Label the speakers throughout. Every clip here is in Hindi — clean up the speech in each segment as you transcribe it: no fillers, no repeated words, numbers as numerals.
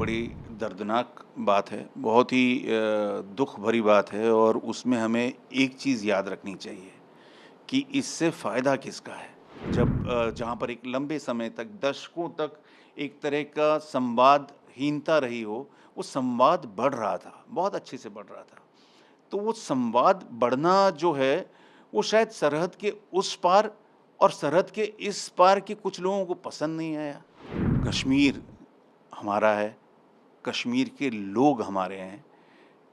Speaker 1: बड़ी दर्दनाक बात है, बहुत ही दुःख भरी बात है और उसमें हमें एक चीज़ याद रखनी चाहिए कि इससे फ़ायदा किसका है? जब जहाँ पर एक लंबे समय तक, दशकों तक एक तरह का संवादहीनता रही हो, वो संवाद बढ़ रहा था, बहुत अच्छे से बढ़ रहा था। तो वो संवाद बढ़ना जो है, वो शायद सरहद के उस पार और सरहद के इस पार के कुछ लोगों को पसंद नहीं आया। कश्मीर हमारा है, कश्मीर के लोग हमारे हैं,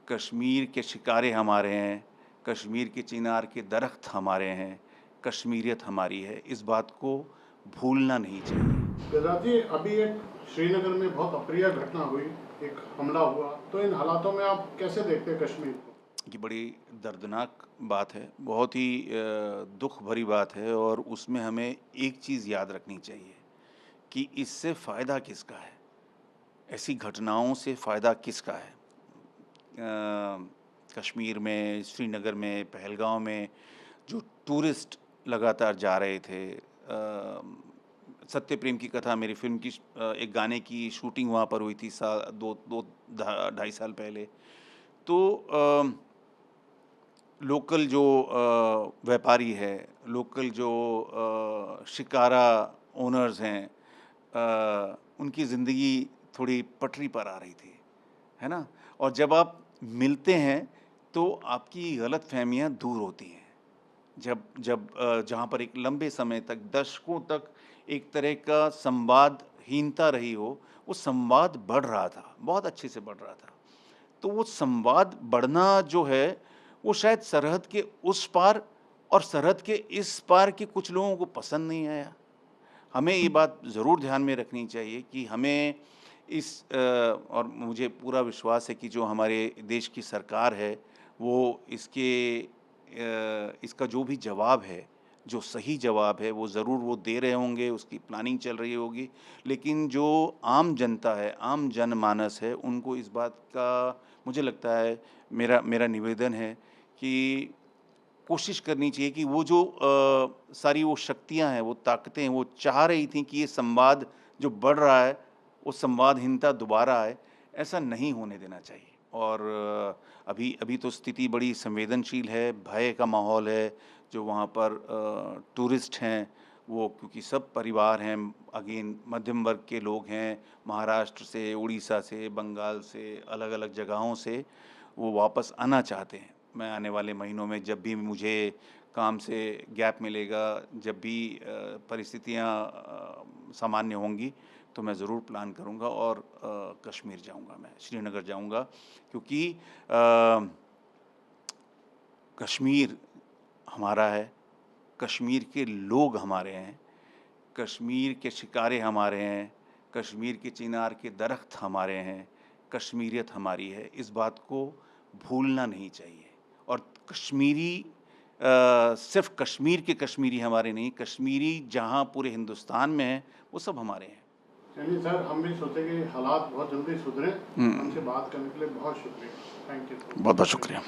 Speaker 1: कश्मीर के शिकारे हमारे हैं, कश्मीर के चिनार के दरख्त हमारे हैं, कश्मीरियत हमारी है, इस बात को भूलना नहीं चाहिए।
Speaker 2: गुजरात जी, अभी एक श्रीनगर में बहुत अप्रिय घटना हुई, एक हमला हुआ, तो इन हालातों में आप कैसे देखते हैं कश्मीर को?
Speaker 1: ये बड़ी दर्दनाक बात है, बहुत ही दुःख भरी बात है और उसमें हमें एक चीज़ याद रखनी चाहिए कि इससे फ़ायदा किसका है? ऐसी घटनाओं से फ़ायदा किसका है? कश्मीर में, श्रीनगर में, पहलगाँव में जो टूरिस्ट लगातार जा रहे थे, सत्य प्रेम की कथा मेरी फ़िल्म की एक गाने की शूटिंग वहाँ पर हुई थी 2 ढाई साल पहले। तो लोकल जो व्यापारी है, लोकल जो शिकारा ओनर्स हैं, उनकी ज़िंदगी थोड़ी पटरी पर आ रही थी, है ना? और जब आप मिलते हैं, तो आपकी गलतफ़हमियाँ दूर होती हैं। जब जब जहाँ पर एक लंबे समय तक, दशकों तक एक तरह का संवादहीनता रही हो, वो संवाद बढ़ रहा था, बहुत अच्छे से बढ़ रहा था। तो वो संवाद बढ़ना जो है, वो शायद सरहद के उस पार और सरहद के इस पार के कुछ लोगों को पसंद नहीं आया। हमें ये बात ज़रूर ध्यान में रखनी चाहिए कि हमें और मुझे पूरा विश्वास है कि जो हमारे देश की सरकार है, वो इसका जो भी जवाब है, जो सही जवाब है, वो ज़रूर वो दे रहे होंगे, उसकी प्लानिंग चल रही होगी। लेकिन जो आम जनता है, आम जनमानस है, उनको इस बात का मुझे लगता है, मेरा मेरा निवेदन है कि कोशिश करनी चाहिए कि वो जो सारी वो शक्तियाँ हैं, वो ताकतें हैं, वो चाह रही थीं कि ये संवाद जो बढ़ रहा है, वो संवादहीनता दोबारा आए, ऐसा नहीं होने देना चाहिए। और अभी अभी तो स्थिति बड़ी संवेदनशील है, भय का माहौल है, जो वहाँ पर टूरिस्ट हैं, वो क्योंकि सब परिवार हैं, अगेन मध्यम वर्ग के लोग हैं, महाराष्ट्र से, उड़ीसा से, बंगाल से, अलग-अलग जगहों से वो वापस आना चाहते हैं। मैं आने वाले महीनों में जब भी मुझे काम से गैप मिलेगा, जब भी परिस्थितियाँ सामान्य होंगी, तो मैं ज़रूर प्लान करूँगा और कश्मीर जाऊँगा मैं, श्रीनगर जाऊँगा क्योंकि कश्मीर हमारा है, कश्मीर के लोग हमारे हैं, कश्मीर के शिकारे हमारे हैं, कश्मीर के चिनार के दरख्त हमारे हैं, कश्मीरियत हमारी है, इस बात को भूलना नहीं चाहिए। और कश्मीरी सिर्फ़ कश्मीर के कश्मीरी हमारे नहीं, कश्मीरी जहाँ पूरे हिंदुस्तान में हैं, वो सब हमारे हैं।
Speaker 2: चलिए सर, हम भी सोचे कि हालात बहुत जल्दी सुधरे।
Speaker 1: हुँ,
Speaker 2: हमसे बात करने के लिए बहुत शुक्रिया। Thank you.
Speaker 1: बहुत-बहुत शुक्रिया।